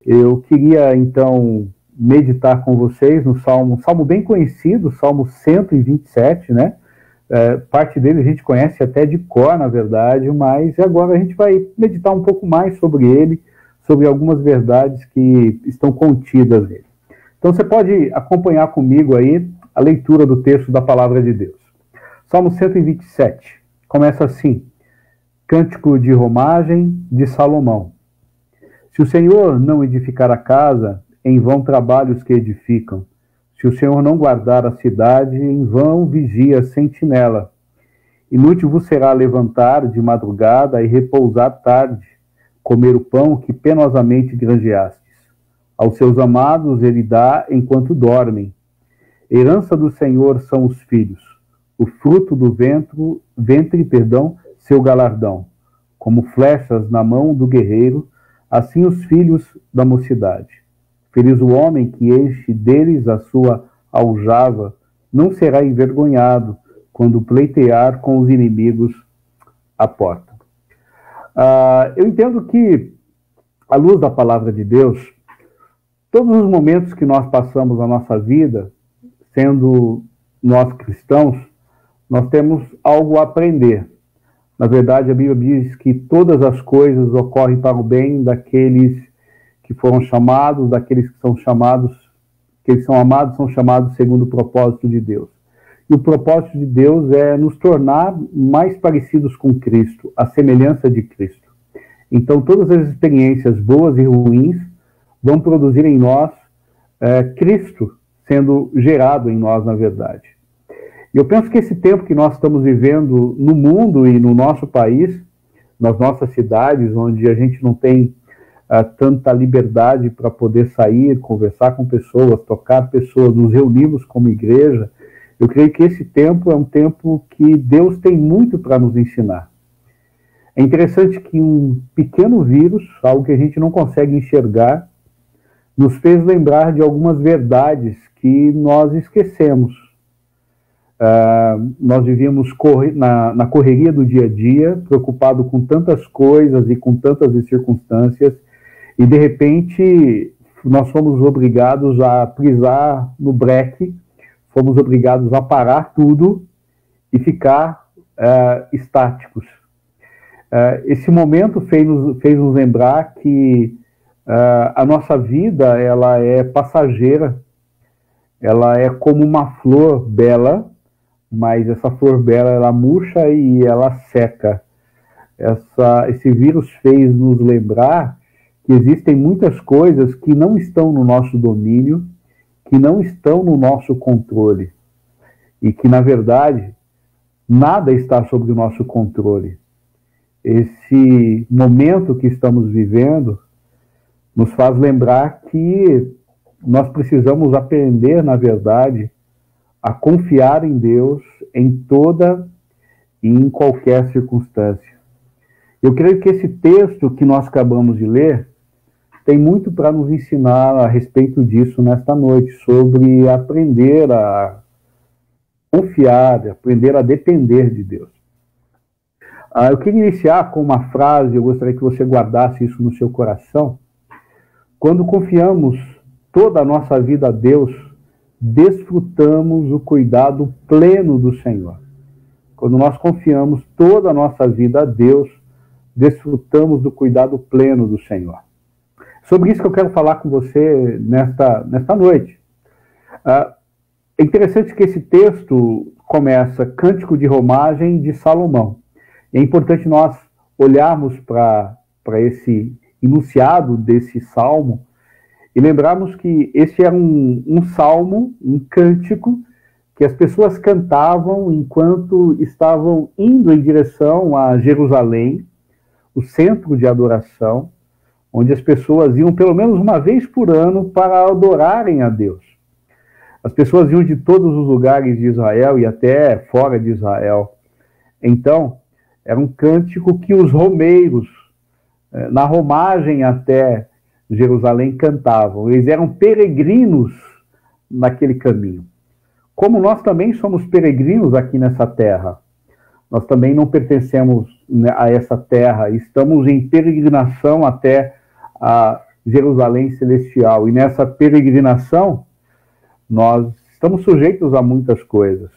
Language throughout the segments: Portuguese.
Eu queria, então, meditar com vocês no Salmo, um salmo bem conhecido, Salmo 127, né? Parte dele a gente conhece até de cor, na verdade, mas agora a gente vai meditar um pouco mais sobre ele, sobre algumas verdades que estão contidas nele. Então você pode acompanhar comigo aí a leitura do texto da Palavra de Deus. Salmo 127, começa assim: Cântico de romagem de Salomão. Se o Senhor não edificar a casa, em vão trabalham os que edificam. Se o Senhor não guardar a cidade, em vão vigia a sentinela. Inútil vos será levantar de madrugada e repousar tarde, comer o pão que penosamente granjeastes. Aos seus amados ele dá enquanto dormem. Herança do Senhor são os filhos, o fruto do ventre, seu galardão. Como flechas na mão do guerreiro, assim os filhos da mocidade. Feliz o homem que enche deles a sua aljava, não será envergonhado quando pleitear com os inimigos à porta. Eu entendo que, à luz da palavra de Deus, todos os momentos que nós passamos na nossa vida, sendo nós cristãos, nós temos algo a aprender. Na verdade, a Bíblia diz que todas as coisas ocorrem para o bem daqueles que foram chamados, daqueles que são chamados, que eles são amados, são chamados segundo o propósito de Deus. E o propósito de Deus é nos tornar mais parecidos com Cristo, a semelhança de Cristo. Então, todas as experiências boas e ruins vão produzir em nós Cristo sendo gerado em nós, na verdade. E eu penso que esse tempo que nós estamos vivendo no mundo e no nosso país, nas nossas cidades, onde a gente não tem tanta liberdade para poder sair, conversar com pessoas, tocar pessoas, nos reunirmos como igreja, eu creio que esse tempo é um tempo que Deus tem muito para nos ensinar. É interessante que um pequeno vírus, algo que a gente não consegue enxergar, nos fez lembrar de algumas verdades que nós esquecemos. Nós vivíamos na correria do dia a dia, preocupado com tantas coisas e com tantas circunstâncias, e de repente nós fomos obrigados a pisar no breque, fomos obrigados a parar tudo e ficar estáticos. Esse momento fez nos lembrar que a nossa vida ela é passageira, ela é como uma flor bela, mas essa flor bela ela murcha e ela seca. Esse vírus fez nos lembrar que existem muitas coisas que não estão no nosso domínio, que não estão no nosso controle, e que, na verdade, nada está sob o nosso controle. Esse momento que estamos vivendo nos faz lembrar que nós precisamos aprender, na verdade, a confiar em Deus em toda e em qualquer circunstância. Eu creio que esse texto que nós acabamos de ler tem muito para nos ensinar a respeito disso nesta noite, sobre aprender a confiar, aprender a depender de Deus. Eu queria iniciar com uma frase, eu gostaria que você guardasse isso no seu coração. Quando confiamos toda a nossa vida a Deus, desfrutamos o cuidado pleno do Senhor. Quando nós confiamos toda a nossa vida a Deus, desfrutamos do cuidado pleno do Senhor. Sobre isso que eu quero falar com você nesta noite. É interessante que esse texto começa Cântico de romagem de Salomão. É importante nós olharmos para esse enunciado desse salmo e lembrarmos que esse era um salmo, um cântico, que as pessoas cantavam enquanto estavam indo em direção a Jerusalém, o centro de adoração, onde as pessoas iam pelo menos uma vez por ano para adorarem a Deus. As pessoas iam de todos os lugares de Israel e até fora de Israel. Então, era um cântico que os romeiros, na romagem até Jerusalém, cantavam. Eles eram peregrinos naquele caminho. Como nós também somos peregrinos aqui nessa terra. Nós também não pertencemos a essa terra. Estamos em peregrinação até Jerusalém celestial. E nessa peregrinação, nós estamos sujeitos a muitas coisas.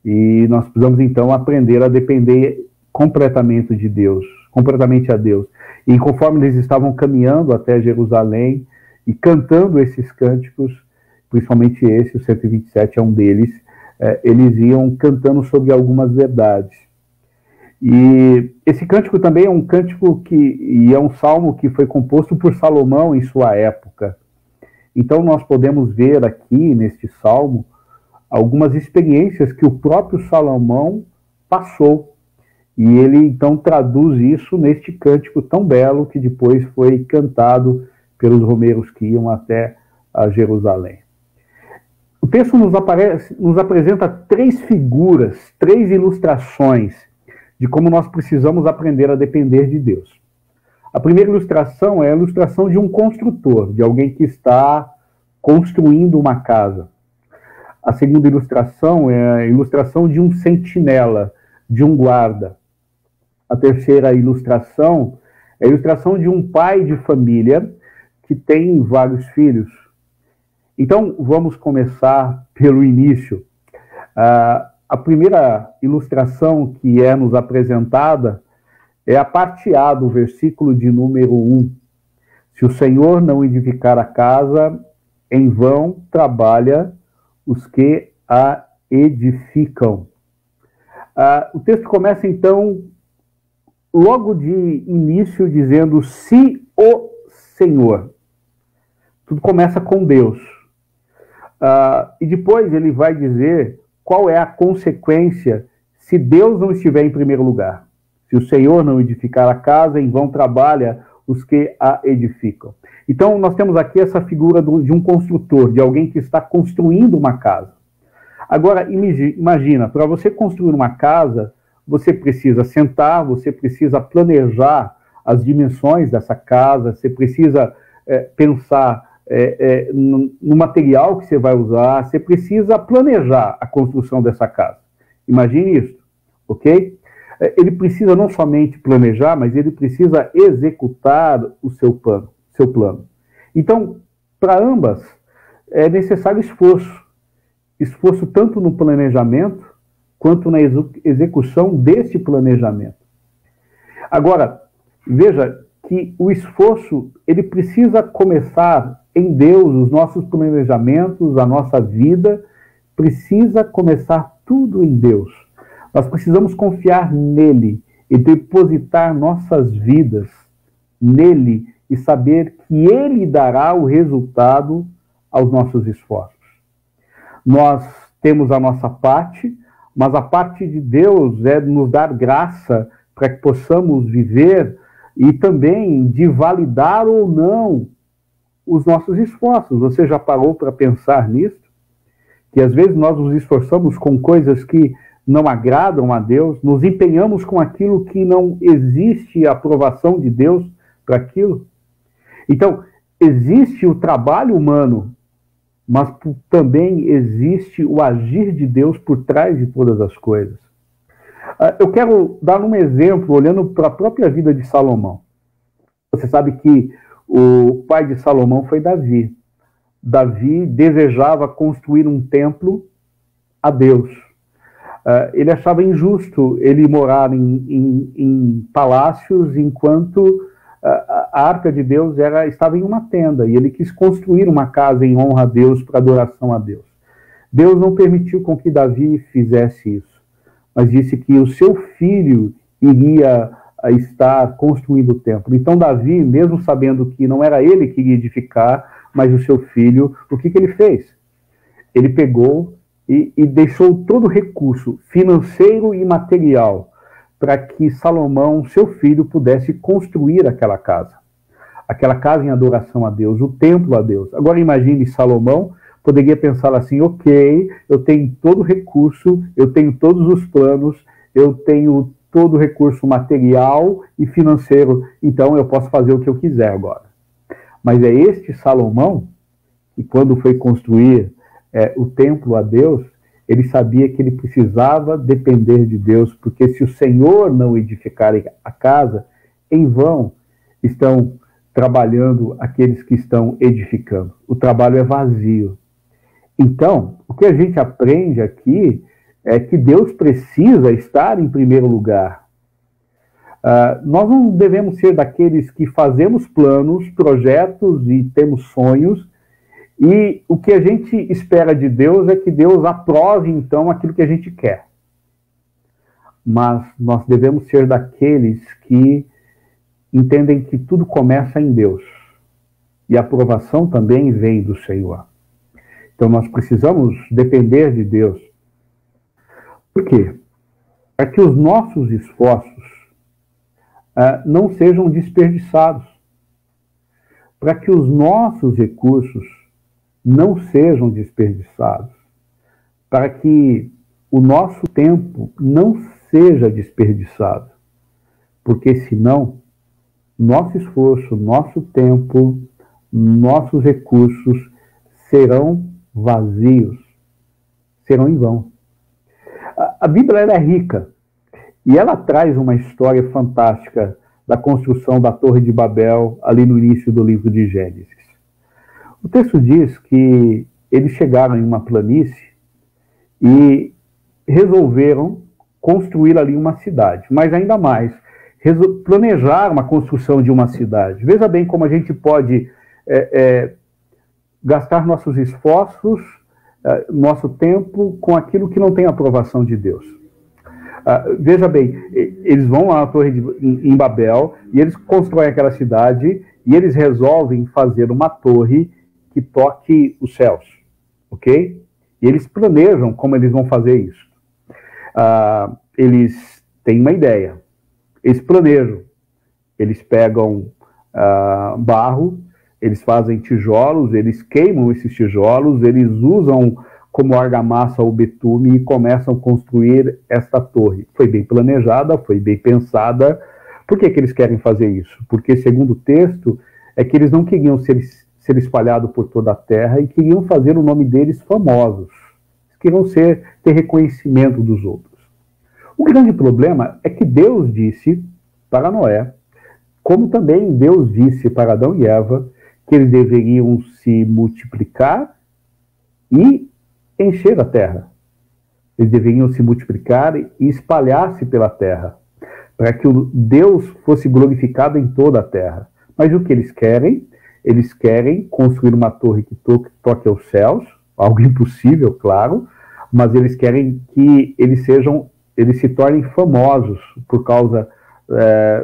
E nós precisamos, então, aprender a depender completamente de Deus, completamente a Deus. E conforme eles estavam caminhando até Jerusalém e cantando esses cânticos, principalmente esse, o 127 é um deles, eles iam cantando sobre algumas verdades. E esse cântico também é um cântico e é um salmo que foi composto por Salomão em sua época. Então nós podemos ver aqui neste salmo algumas experiências que o próprio Salomão passou. E ele então traduz isso neste cântico tão belo que depois foi cantado pelos romeiros que iam até a Jerusalém. O texto nos apresenta três figuras, três ilustrações de como nós precisamos aprender a depender de Deus. A primeira ilustração é a ilustração de um construtor, de alguém que está construindo uma casa. A segunda ilustração é a ilustração de um sentinela, de um guarda. A terceira ilustração é a ilustração de um pai de família que tem vários filhos. Então, vamos começar pelo início. A primeira ilustração que é nos apresentada é a parte A do versículo de número 1. Se o Senhor não edificar a casa, em vão trabalha os que a edificam. O texto começa, então, logo de início, dizendo, se o Senhor. Tudo começa com Deus. E depois ele vai dizer qual é a consequência se Deus não estiver em primeiro lugar. Se o Senhor não edificar a casa, em vão trabalha os que a edificam. Então, nós temos aqui essa figura de um construtor, de alguém que está construindo uma casa. Agora, imagina, para você construir uma casa, você precisa sentar, você precisa planejar as dimensões dessa casa, você precisa pensar no material que você vai usar, você precisa planejar a construção dessa casa. Imagine isso, ok? Ele precisa não somente planejar, mas ele precisa executar o seu plano. Então, para ambas, é necessário esforço. Esforço tanto no planejamento, quanto na execução deste planejamento. Agora, veja que o esforço, ele precisa começar em Deus, os nossos planejamentos, a nossa vida, precisa começar tudo em Deus. Nós precisamos confiar nele e depositar nossas vidas nele e saber que ele dará o resultado aos nossos esforços. Nós temos a nossa parte, mas a parte de Deus é nos dar graça para que possamos viver e também de validar ou não os nossos esforços. Você já parou para pensar nisso? Que às vezes nós nos esforçamos com coisas que não agradam a Deus, nos empenhamos com aquilo que não existe a aprovação de Deus para aquilo. Então, existe o trabalho humano, mas também existe o agir de Deus por trás de todas as coisas. Eu quero dar um exemplo, olhando para a própria vida de Salomão. Você sabe que o pai de Salomão foi Davi. Davi desejava construir um templo a Deus. Ele achava injusto ele morar em palácios enquanto a arca de Deus estava em uma tenda, e ele quis construir uma casa em honra a Deus, para adoração a Deus. Deus não permitiu com que Davi fizesse isso, mas disse que o seu filho iria estar construindo o templo. Então Davi, mesmo sabendo que não era ele que iria edificar, mas o seu filho, o que ele fez? Ele pegou e deixou todo o recurso financeiro e material para que Salomão, seu filho, pudesse construir aquela casa em adoração a Deus, o templo a Deus. Agora imagine, Salomão poderia pensar assim, ok, eu tenho todo o recurso, eu tenho todos os planos, eu tenho todo o recurso material e financeiro, então eu posso fazer o que eu quiser agora. Mas é este Salomão que, quando foi construir o templo a Deus, ele sabia que ele precisava depender de Deus, porque se o Senhor não edificar a casa, em vão estão trabalhando aqueles que estão edificando. O trabalho é vazio. Então, o que a gente aprende aqui é que Deus precisa estar em primeiro lugar. Nós não devemos ser daqueles que fazemos planos, projetos e temos sonhos, e o que a gente espera de Deus é que Deus aprove, então, aquilo que a gente quer. Mas nós devemos ser daqueles que entendem que tudo começa em Deus. E a aprovação também vem do Senhor. Então nós precisamos depender de Deus. Por quê? Para que os nossos esforços não sejam desperdiçados. Para que os nossos recursos não sejam desperdiçados. Para que o nosso tempo não seja desperdiçado. Porque senão, nosso esforço, nosso tempo, nossos recursos serão vazios, serão em vão. A Bíblia ela é rica e ela traz uma história fantástica da construção da Torre de Babel ali no início do livro de Gênesis. O texto diz que eles chegaram em uma planície e resolveram construir ali uma cidade, mas ainda mais, planejar uma construção de uma cidade. Veja bem como a gente pode gastar nossos esforços, nosso tempo com aquilo que não tem aprovação de Deus. Veja bem, eles vão lá na Torre em Babel e eles constroem aquela cidade e eles resolvem fazer uma torre que toque os céus, ok? E eles planejam como eles vão fazer isso. Eles têm uma ideia, eles planejam, eles pegam barro, eles fazem tijolos, eles queimam esses tijolos, eles usam como argamassa o betume e começam a construir esta torre. Foi bem planejada, foi bem pensada. Por que eles querem fazer isso? Porque, segundo o texto, é que eles não queriam ser espalhados por toda a terra e queriam fazer o nome deles famosos. Queriam ter reconhecimento dos outros. O grande problema é que Deus disse para Noé, como também Deus disse para Adão e Eva, que eles deveriam se multiplicar e encher a terra. Eles deveriam se multiplicar e espalhar-se pela terra, para que o Deus fosse glorificado em toda a terra. Mas o que eles querem? Eles querem construir uma torre que toque aos céus, algo impossível, claro, mas eles querem que eles se tornem famosos por causa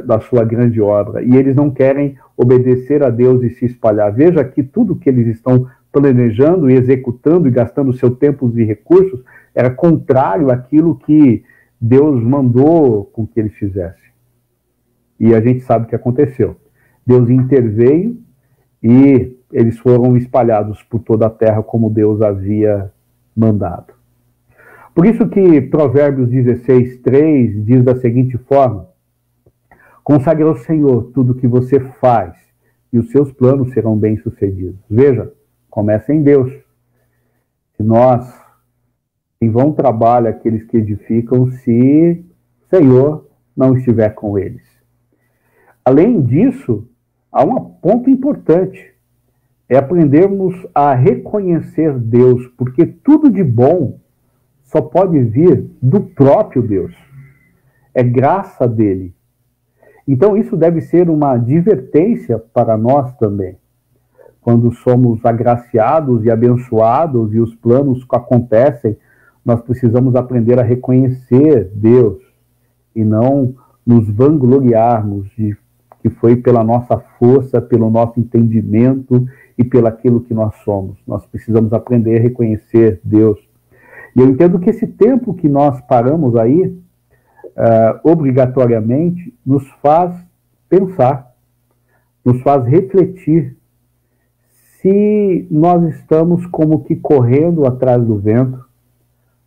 da sua grande obra, e eles não querem obedecer a Deus e se espalhar. Veja que tudo que eles estão planejando e executando e gastando seu tempo e recursos era contrário àquilo que Deus mandou com que eles fizessem. E a gente sabe o que aconteceu. Deus interveio e eles foram espalhados por toda a terra como Deus havia mandado. Por isso que Provérbios 16:3 diz da seguinte forma: consagre ao Senhor tudo o que você faz, e os seus planos serão bem-sucedidos. Veja, começa em Deus. Se nós, em vão trabalha aqueles que edificam, se o Senhor não estiver com eles. Além disso, há um ponto importante, é aprendermos a reconhecer Deus, porque tudo de bom só pode vir do próprio Deus. É graça dele. Então isso deve ser uma advertência para nós também. Quando somos agraciados e abençoados e os planos acontecem, nós precisamos aprender a reconhecer Deus e não nos vangloriarmos de que foi pela nossa força, pelo nosso entendimento e pelo aquilo que nós somos. Nós precisamos aprender a reconhecer Deus. E eu entendo que esse tempo que nós paramos aí, obrigatoriamente, nos faz pensar, nos faz refletir se nós estamos como que correndo atrás do vento,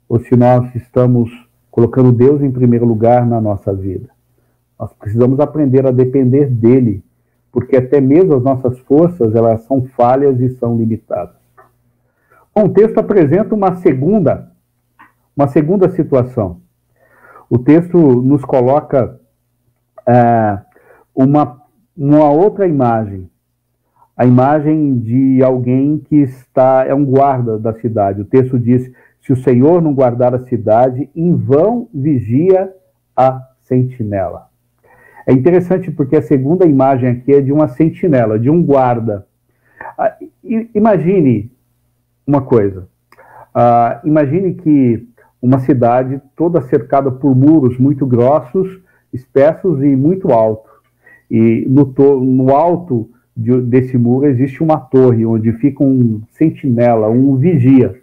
ou se nós estamos colocando Deus em primeiro lugar na nossa vida. Nós precisamos aprender a depender dele, porque até mesmo as nossas forças, elas são falhas e são limitadas. Bom, o texto apresenta uma segunda situação. O texto nos coloca uma outra imagem. a imagem de alguém que é um guarda da cidade. O texto diz: se o Senhor não guardar a cidade, em vão vigia a sentinela. É interessante porque a segunda imagem aqui é de uma sentinela, de um guarda. Imagine uma coisa. Imagine que uma cidade toda cercada por muros muito grossos, espessos e muito altos. E no alto desse muro existe uma torre, onde fica um sentinela, um vigia.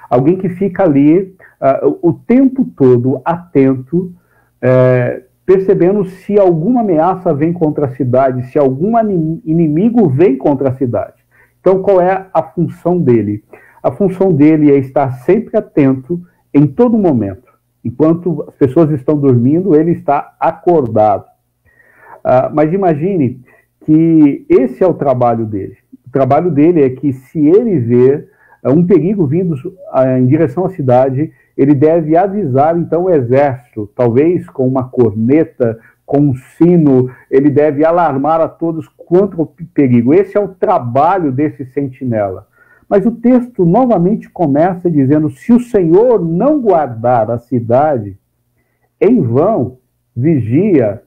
Alguém que fica ali o tempo todo atento, percebendo se alguma ameaça vem contra a cidade, se algum inimigo vem contra a cidade. Então, qual é a função dele? A função dele é estar sempre atento em todo momento. Enquanto as pessoas estão dormindo, ele está acordado. Mas imagine que esse é o trabalho dele. O trabalho dele é que, se ele ver um perigo vindo em direção à cidade, ele deve avisar, então, o exército, talvez com uma corneta, com um sino, ele deve alarmar a todos contra o perigo. Esse é o trabalho desse sentinela. Mas o texto novamente começa dizendo: se o Senhor não guardar a cidade, em vão vigia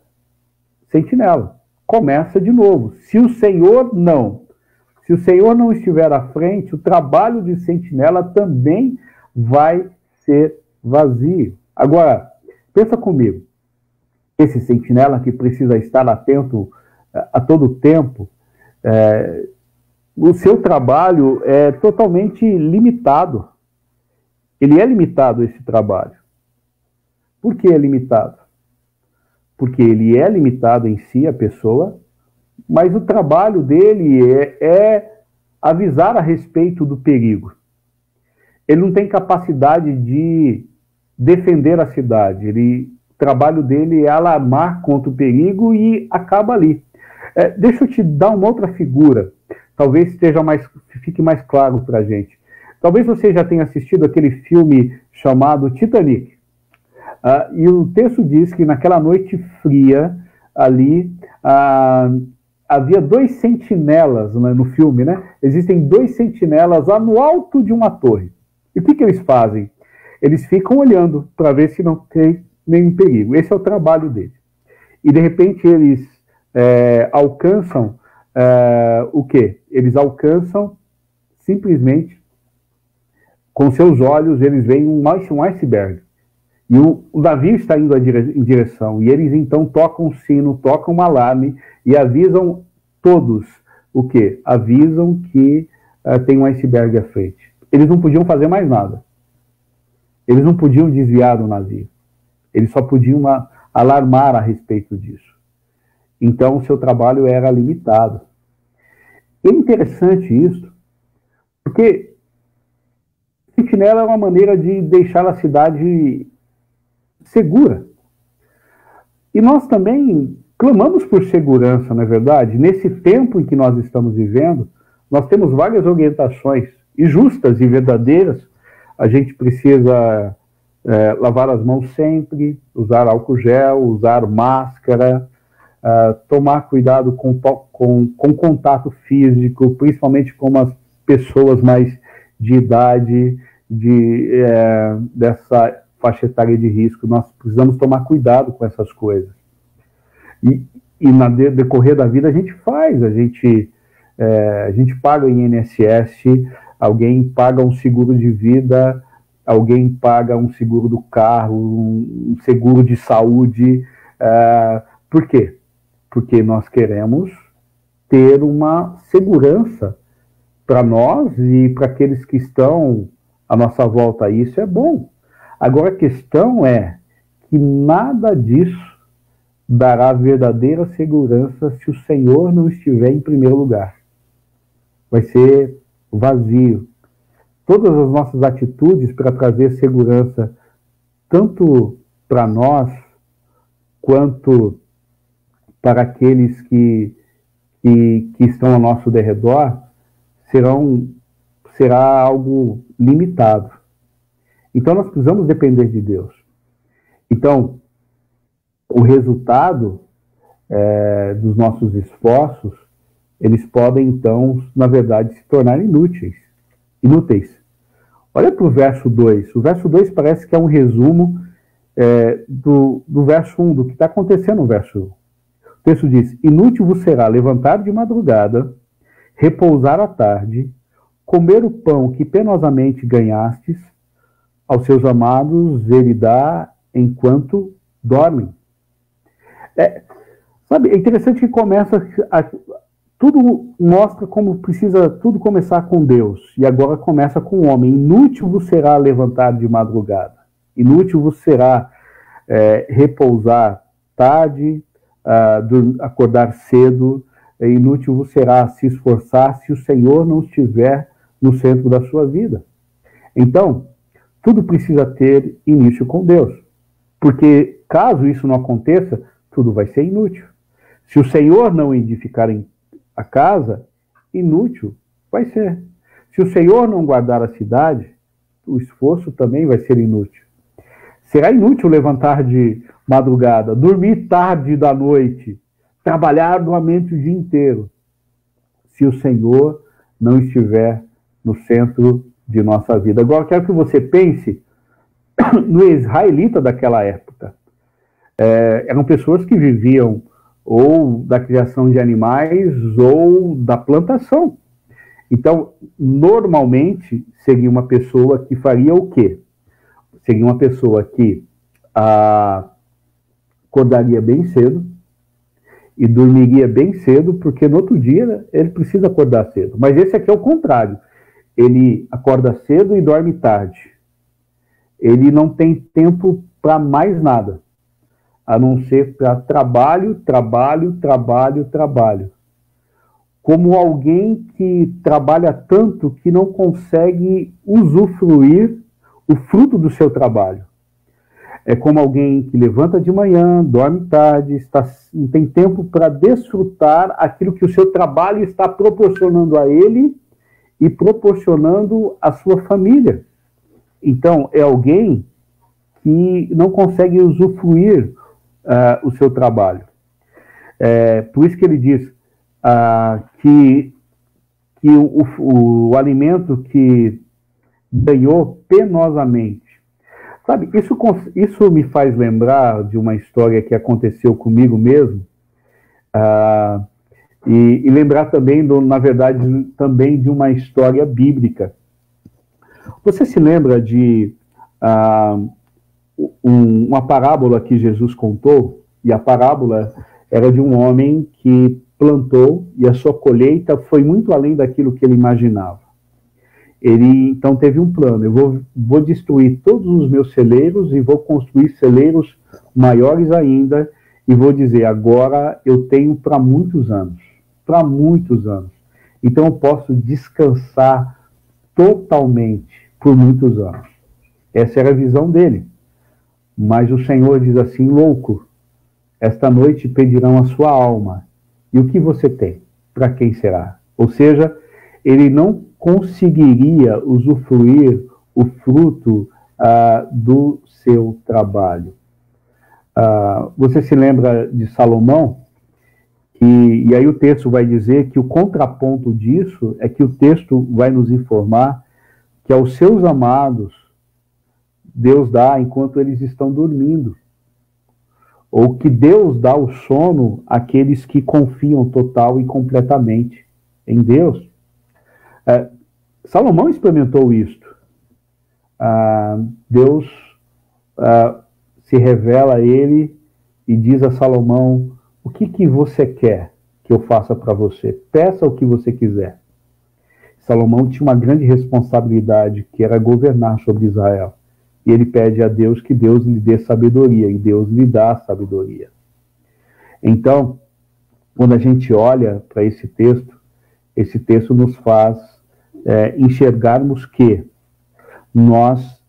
sentinela. Começa de novo. Se o Senhor não estiver à frente, o trabalho de sentinela também vai ser vazio. Agora, pensa comigo. Esse sentinela que precisa estar atento a todo tempo, o seu trabalho é totalmente limitado. Ele é limitado, esse trabalho. Por que é limitado? Porque ele é limitado em si, a pessoa, mas o trabalho dele é avisar a respeito do perigo. Ele não tem capacidade de defender a cidade. O trabalho dele é alarmar contra o perigo e acaba ali. Deixa eu te dar uma outra figura. Talvez fique mais claro para a gente. Talvez você já tenha assistido aquele filme chamado Titanic. E o texto diz que naquela noite fria, ali, havia 2 sentinelas, né, no filme, né? Existem 2 sentinelas lá no alto de uma torre. E o que eles fazem? Eles ficam olhando para ver se não tem nenhum perigo. Esse é o trabalho deles. E, de repente, eles alcançam o quê? Eles alcançam, simplesmente, com seus olhos, eles veem um iceberg. E o navio está indo em direção. E eles, então, tocam o sino, tocam um alarme e avisam todos o quê? Avisam que tem um iceberg à frente. Eles não podiam fazer mais nada. Eles não podiam desviar do navio. Eles só podiam alarmar a respeito disso. Então, o seu trabalho era limitado. É interessante isso, porque sentinela é uma maneira de deixar a cidade segura. E nós também clamamos por segurança, não é verdade? Nesse tempo em que nós estamos vivendo, nós temos várias orientações, e justas e verdadeiras. A gente precisa lavar as mãos sempre, usar álcool gel, usar máscara, tomar cuidado com contato físico, principalmente com as pessoas mais de idade, dessa faixa etária de risco. Nós precisamos tomar cuidado com essas coisas. E no decorrer da vida a gente faz, a gente paga o INSS, alguém paga um seguro de vida, alguém paga um seguro do carro, um seguro de saúde. Por quê? Porque nós queremos ter uma segurança para nós e para aqueles que estão à nossa volta. Isso é bom. Agora a questão é que nada disso dará verdadeira segurança se o Senhor não estiver em primeiro lugar. Vai ser vazio. Todas as nossas atitudes para trazer segurança, tanto para nós, quanto para aqueles que estão ao nosso derredor, será algo limitado. Então nós precisamos depender de Deus. Então, o resultado dos nossos esforços eles podem, então, na verdade, se tornar inúteis. Olha para o verso 2. O verso 2 parece que é um resumo do verso 1, do que está acontecendo no verso 1. O texto diz: inútil vos será levantar de madrugada, repousar à tarde, comer o pão que penosamente ganhastes, aos seus amados ele dá enquanto dormem. Sabe, é interessante que tudo mostra como precisa tudo começar com Deus, e agora começa com o homem. Inútil vos será levantar de madrugada, inútil vos será repousar tarde, acordar cedo, inútil vos será se esforçar se o Senhor não estiver no centro da sua vida. Então, tudo precisa ter início com Deus, porque caso isso não aconteça, tudo vai ser inútil. Se o Senhor não edificar a casa, inútil vai ser. Se o Senhor não guardar a cidade, o esforço também vai ser inútil. Será inútil levantar de madrugada, dormir tarde da noite, trabalhar arduamente o dia inteiro, se o Senhor não estiver no centro de nossa vida. Agora, quero que você pense no israelita daquela época. Eram pessoas que viviam ou da criação de animais ou da plantação. Então, normalmente, seria uma pessoa que faria o quê? Seria uma pessoa que acordaria bem cedo e dormiria bem cedo, porque no outro dia ele precisa acordar cedo. Mas esse aqui é o contrário. Ele acorda cedo e dorme tarde. Ele não tem tempo para mais nada, a não ser para trabalho. Como alguém que trabalha tanto que não consegue usufruir o fruto do seu trabalho. É como alguém que levanta de manhã, dorme tarde, não tem tempo para desfrutar aquilo que o seu trabalho está proporcionando a ele e proporcionando à sua família. Então, é alguém que não consegue usufruir o seu trabalho. Por isso que ele diz que o alimento que ganhou penosamente. Sabe, isso me faz lembrar de uma história que aconteceu comigo mesmo, e lembrar também, na verdade, também de uma história bíblica. Você se lembra de uma parábola que Jesus contou? E a parábola era de um homem que plantou e a sua colheita foi muito além daquilo que ele imaginava. Ele então teve um plano: eu vou destruir todos os meus celeiros e vou construir celeiros maiores ainda, e vou dizer, agora eu tenho para muitos anos. Então eu posso descansar totalmente por muitos anos. Essa era a visão dele. Mas o Senhor diz assim: louco, esta noite pedirão a sua alma. E o que você tem? Para quem será? Ou seja, ele não conseguiria usufruir o fruto do seu trabalho. Você se lembra de Salomão? E aí o texto vai dizer que o contraponto disso é que o texto vai nos informar que aos seus amados Deus dá enquanto eles estão dormindo. Ou que Deus dá o sono àqueles que confiam total e completamente em Deus. Salomão experimentou isto. Deus se revela a ele e diz a Salomão: o que você quer que eu faça para você? Peça o que você quiser. Salomão tinha uma grande responsabilidade, que era governar sobre Israel. E ele pede a Deus que Deus lhe dê sabedoria, e Deus lhe dá sabedoria. Então, quando a gente olha para esse texto nos faz enxergarmos que nós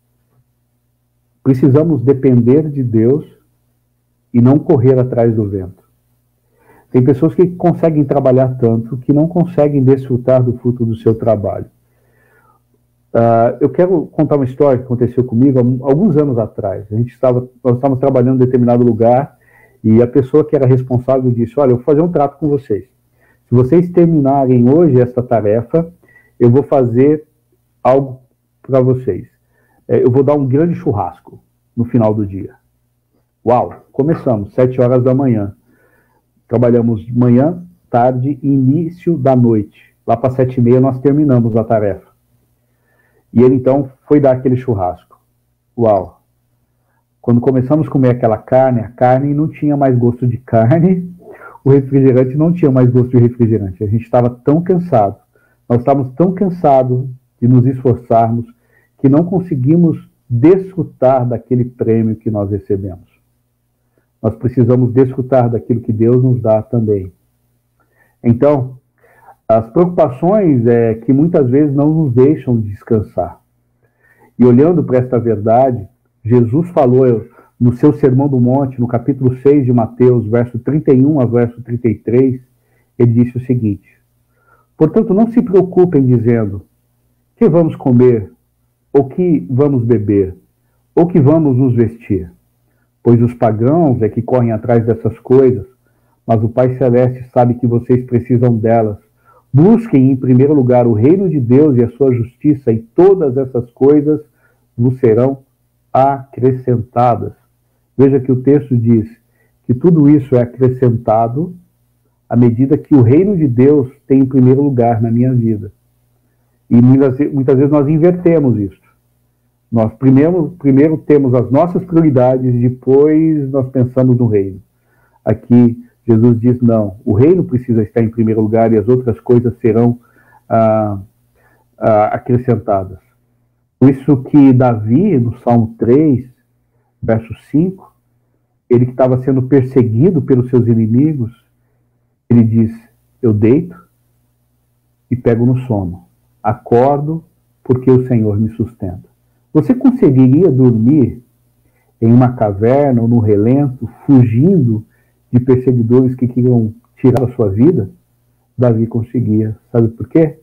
precisamos depender de Deus e não correr atrás do vento. Tem pessoas que conseguem trabalhar tanto que não conseguem desfrutar do fruto do seu trabalho. Eu quero contar uma história que aconteceu comigo há alguns anos atrás. Nós estávamos trabalhando em determinado lugar e a pessoa que era responsável disse: olha, eu vou fazer um trato com vocês. Se vocês terminarem hoje esta tarefa, eu vou fazer algo para vocês. Eu vou dar um grande churrasco no final do dia. Uau, começamos, 7 horas da manhã. Trabalhamos de manhã, tarde e início da noite. Lá para 7h30 nós terminamos a tarefa. E ele então foi dar aquele churrasco. Uau! Quando começamos a comer aquela carne, a carne não tinha mais gosto de carne, o refrigerante não tinha mais gosto de refrigerante. A gente estava tão cansado, nós estávamos tão cansados de nos esforçarmos que não conseguimos desfrutar daquele prêmio que nós recebemos. Nós precisamos desfrutar daquilo que Deus nos dá também. Então, as preocupações que muitas vezes não nos deixam descansar. E olhando para esta verdade, Jesus falou no seu Sermão do Monte, no capítulo 6 de Mateus, verso 31 a verso 33, ele disse o seguinte: portanto, não se preocupem dizendo, que vamos comer, ou que vamos beber, ou que vamos nos vestir? Pois os pagãos é que correm atrás dessas coisas, mas o Pai Celeste sabe que vocês precisam delas. Busquem em primeiro lugar o reino de Deus e a sua justiça, e todas essas coisas vos serão acrescentadas. Veja que o texto diz que tudo isso é acrescentado à medida que o reino de Deus tem em primeiro lugar na minha vida. E muitas vezes nós invertemos isso. Nós primeiro temos as nossas prioridades, depois nós pensamos no reino. Aqui Jesus diz, não, o reino precisa estar em primeiro lugar e as outras coisas serão acrescentadas. Por isso que Davi, no Salmo 3, verso 5, ele que estava sendo perseguido pelos seus inimigos, ele diz, eu deito e pego no sono, acordo porque o Senhor me sustenta. Você conseguiria dormir em uma caverna ou no relento, fugindo de perseguidores que queriam tirar a sua vida? Davi conseguia. Sabe por quê?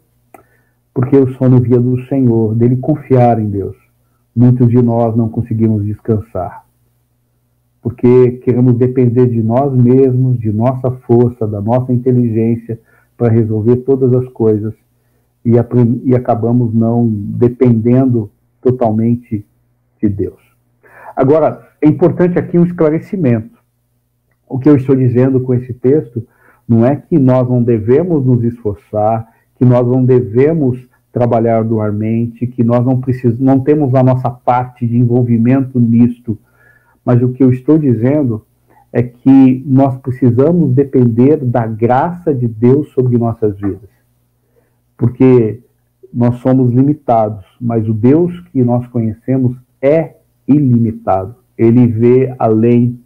Porque o sono via do Senhor, dele confiar em Deus. Muitos de nós não conseguimos descansar, porque queremos depender de nós mesmos, de nossa força, da nossa inteligência para resolver todas as coisas e acabamos não dependendo totalmente de Deus. Agora, é importante aqui um esclarecimento. O que eu estou dizendo com esse texto não é que nós não devemos nos esforçar, que nós não devemos trabalhar arduamente, que nós não temos a nossa parte de envolvimento nisto, mas o que eu estou dizendo é que nós precisamos depender da graça de Deus sobre nossas vidas. Porque nós somos limitados, mas o Deus que nós conhecemos é ilimitado. Ele vê além,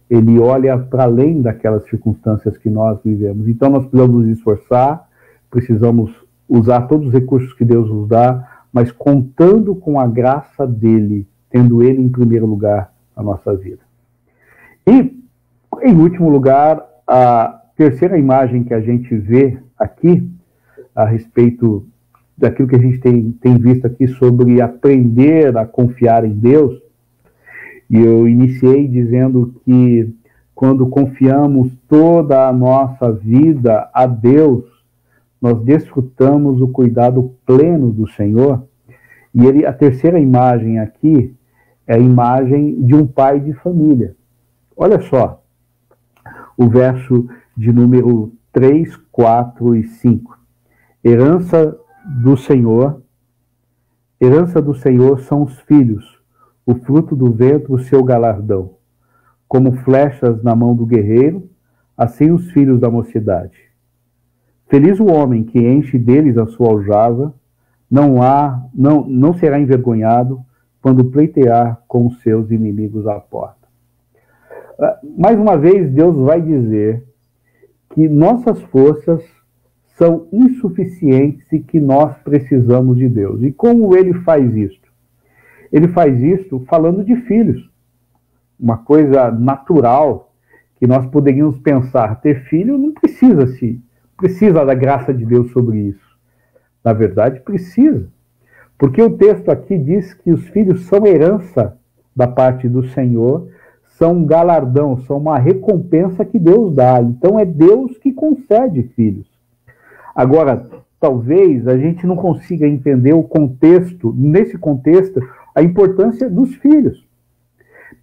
ele olha para além daquelas circunstâncias que nós vivemos. Então nós precisamos nos esforçar, precisamos usar todos os recursos que Deus nos dá, mas contando com a graça dele, tendo ele em primeiro lugar na nossa vida. E, em último lugar, a terceira imagem que a gente vê aqui, a respeito daquilo que a gente tem visto aqui sobre aprender a confiar em Deus, e eu iniciei dizendo que quando confiamos toda a nossa vida a Deus, nós desfrutamos o cuidado pleno do Senhor. E a terceira imagem aqui é a imagem de um pai de família. Olha só, o verso de número 3, 4 e 5. Herança do Senhor são os filhos, o fruto do ventre, o seu galardão. Como flechas na mão do guerreiro, assim os filhos da mocidade. Feliz o homem que enche deles a sua aljava, não será envergonhado quando pleitear com os seus inimigos à porta. Mais uma vez, Deus vai dizer que nossas forças são insuficientes e que nós precisamos de Deus. E como ele faz isto? Ele faz isto falando de filhos. Uma coisa natural que nós poderíamos pensar, ter filho não precisa da graça de Deus sobre isso. Na verdade, precisa. Porque o texto aqui diz que os filhos são herança da parte do Senhor, são um galardão, são uma recompensa que Deus dá. Então é Deus que concede filhos. Agora, talvez a gente não consiga entender o contexto, nesse contexto, a importância dos filhos.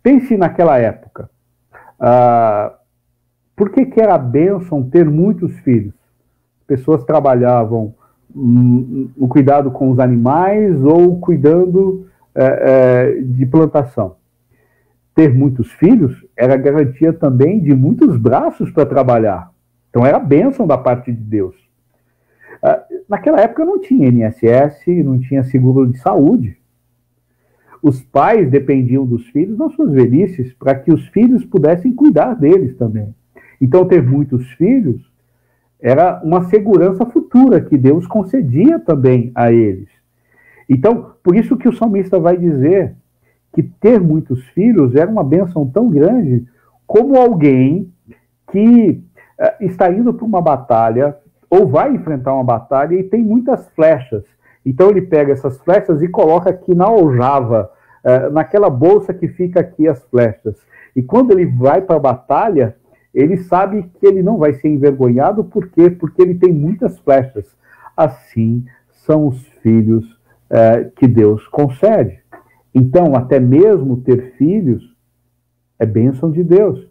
Pense naquela época. Por que era bênção ter muitos filhos? Pessoas trabalhavam no cuidado com os animais ou cuidando de plantação. Ter muitos filhos era garantia também de muitos braços para trabalhar. Então era bênção da parte de Deus. Naquela época não tinha INSS, não tinha seguro de saúde. Os pais dependiam dos filhos nas suas velhices para que os filhos pudessem cuidar deles também. Então ter muitos filhos era uma segurança futura que Deus concedia também a eles. Então, por isso que o salmista vai dizer que ter muitos filhos era uma bênção tão grande como alguém que está indo para uma batalha ou vai enfrentar uma batalha e tem muitas flechas. Então ele pega essas flechas e coloca aqui na aljava, naquela bolsa que fica aqui as flechas. E quando ele vai para a batalha, ele sabe que ele não vai ser envergonhado. Por quê? Porque ele tem muitas flechas. Assim são os filhos que Deus concede. Então, até mesmo ter filhos é bênção de Deus.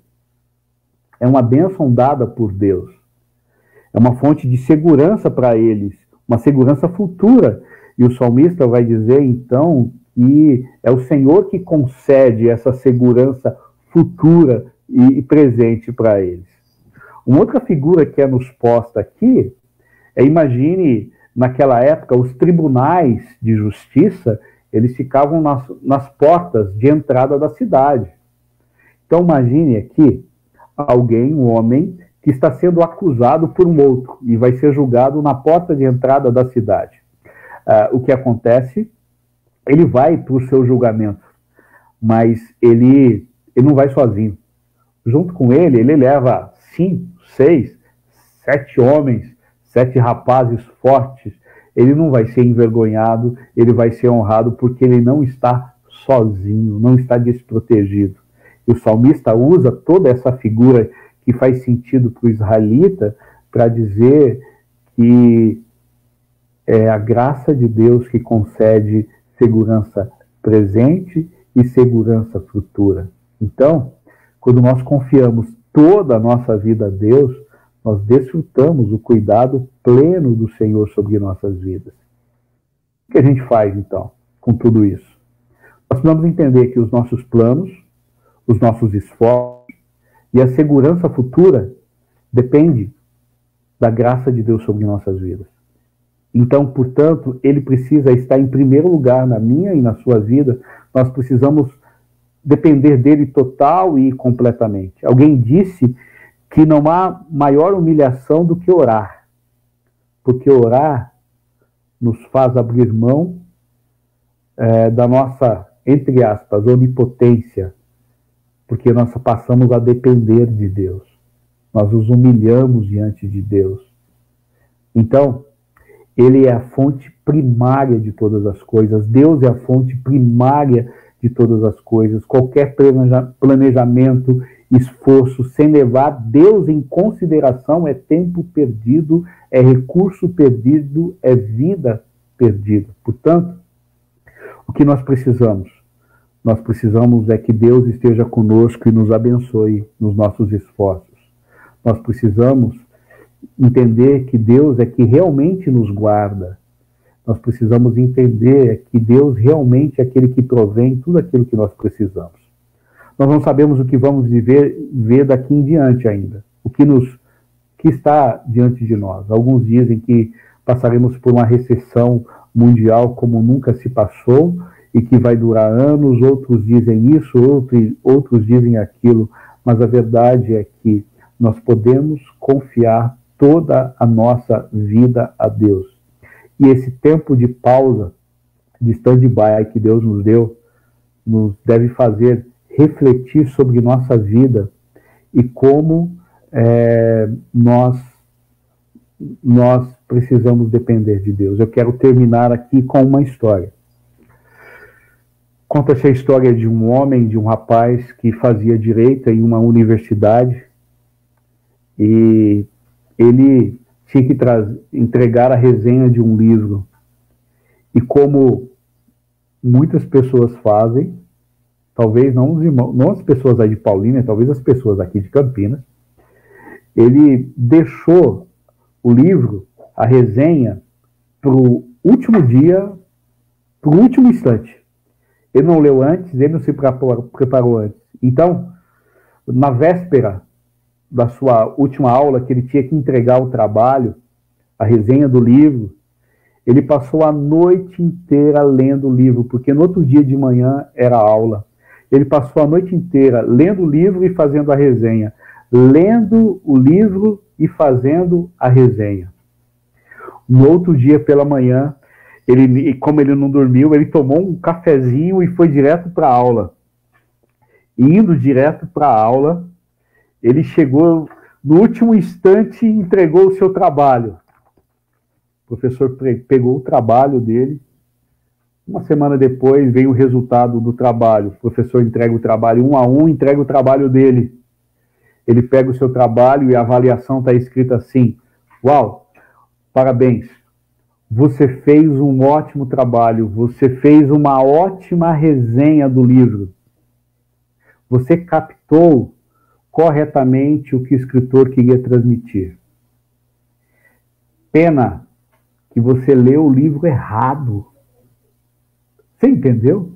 É uma bênção dada por Deus. É uma fonte de segurança para eles, uma segurança futura. E o salmista vai dizer, então, que é o Senhor que concede essa segurança futura e presente para eles. Uma outra figura que é nos posta aqui imagine, naquela época, os tribunais de justiça, eles ficavam nas portas de entrada da cidade. Então imagine aqui alguém, um homem, que está sendo acusado por um outro e vai ser julgado na porta de entrada da cidade. O que acontece? Ele vai para o seu julgamento, mas ele não vai sozinho. Junto com ele leva 5, 6, 7 homens, 7 rapazes fortes. Ele não vai ser envergonhado, ele vai ser honrado porque ele não está sozinho, não está desprotegido. E o salmista usa toda essa figura que faz sentido para o israelita para dizer que é a graça de Deus que concede segurança presente e segurança futura. Então, quando nós confiamos toda a nossa vida a Deus, nós desfrutamos o cuidado pleno do Senhor sobre nossas vidas. O que a gente faz, então, com tudo isso? Nós precisamos entender que os nossos planos, os nossos esforços e a segurança futura depende da graça de Deus sobre nossas vidas. Então, portanto, ele precisa estar em primeiro lugar na minha e na sua vida. Nós precisamos depender dele total e completamente. Alguém disse que não há maior humilhação do que orar, porque orar nos faz abrir mão da nossa, entre aspas, onipotência, porque nós passamos a depender de Deus. Nós nos humilhamos diante de Deus. Então, ele é a fonte primária de todas as coisas. Deus é a fonte primária de todas as coisas. Qualquer planejamento, esforço, sem levar Deus em consideração, é tempo perdido, é recurso perdido, é vida perdida. Portanto, o que nós precisamos? Nós precisamos é que Deus esteja conosco e nos abençoe nos nossos esforços. Nós precisamos entender que Deus é que realmente nos guarda. Nós precisamos entender que Deus realmente é aquele que provém tudo aquilo que nós precisamos. Nós não sabemos o que vamos ver daqui em diante ainda, o que está diante de nós. Alguns dizem que passaremos por uma recessão mundial como nunca se passou e que vai durar anos, outros dizem isso, outros dizem aquilo, mas a verdade é que nós podemos confiar toda a nossa vida a Deus. E esse tempo de pausa, de stand-by que Deus nos deu, nos deve fazer refletir sobre nossa vida e como nós precisamos depender de Deus. Eu quero terminar aqui com uma história. Conta-se a história de um homem, de um rapaz que fazia direito em uma universidade e ele tinha que entregar a resenha de um livro. E como muitas pessoas fazem, talvez não os irmãos, não as pessoas aí de Paulínia, talvez as pessoas aqui de Campinas, ele deixou o livro, a resenha, para o último dia, para o último instante. Ele não leu antes, ele não se preparou antes. Então, na véspera da sua última aula, que ele tinha que entregar o trabalho, a resenha do livro, ele passou a noite inteira lendo o livro, porque no outro dia de manhã era aula. Ele passou a noite inteira lendo o livro e fazendo a resenha. Lendo o livro e fazendo a resenha. No outro dia pela manhã, como ele não dormiu, ele tomou um cafezinho e foi direto para a aula. E indo direto para a aula, ele chegou no último instante e entregou o seu trabalho. O professor pegou o trabalho dele. Uma semana depois vem o resultado do trabalho. O professor entrega o trabalho um a um, entrega o trabalho dele. Ele pega o seu trabalho e a avaliação está escrita assim: uau, parabéns, você fez um ótimo trabalho, você fez uma ótima resenha do livro. Você captou corretamente o que o escritor queria transmitir. Pena que você leu o livro errado. Você entendeu?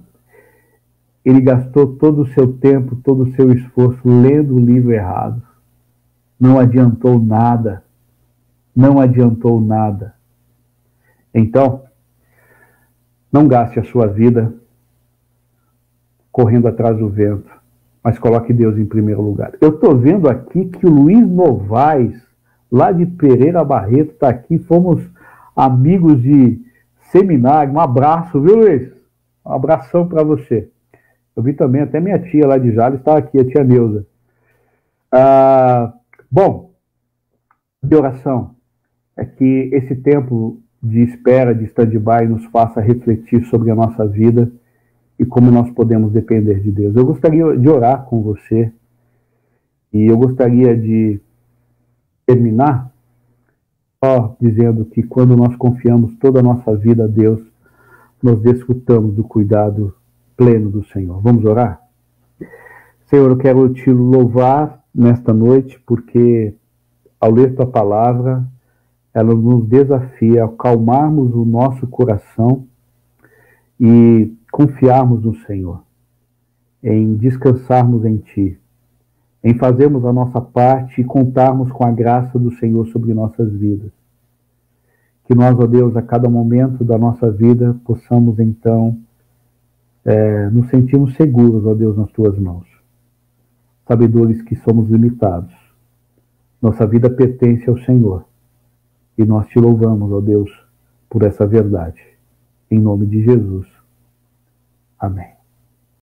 Ele gastou todo o seu tempo, todo o seu esforço lendo o livro errado. Não adiantou nada. Não adiantou nada. Então, não gaste a sua vida correndo atrás do vento, mas coloque Deus em primeiro lugar. Eu estou vendo aqui que o Luiz Novaes, lá de Pereira Barreto, está aqui. Fomos amigos de seminário. Um abraço, viu, Luiz? Um abração para você. Eu vi também, até minha tia lá de Jales está aqui, a tia Neuza. Bom, de oração é que esse tempo de espera, de stand-by, nos faça refletir sobre a nossa vida e como nós podemos depender de Deus. Eu gostaria de orar com você e eu gostaria de terminar só dizendo que quando nós confiamos toda a nossa vida a Deus, nós desfrutamos do cuidado pleno do Senhor. Vamos orar? Senhor, eu quero te louvar nesta noite, porque ao ler tua palavra, ela nos desafia a acalmarmos o nosso coração e confiarmos no Senhor, em descansarmos em ti, em fazermos a nossa parte e contarmos com a graça do Senhor sobre nossas vidas. Que nós, ó Deus, a cada momento da nossa vida, possamos então nos sentirmos seguros, ó Deus, nas tuas mãos. Sabedores que somos limitados. Nossa vida pertence ao Senhor. E nós te louvamos, ó Deus, por essa verdade. Em nome de Jesus. Amém.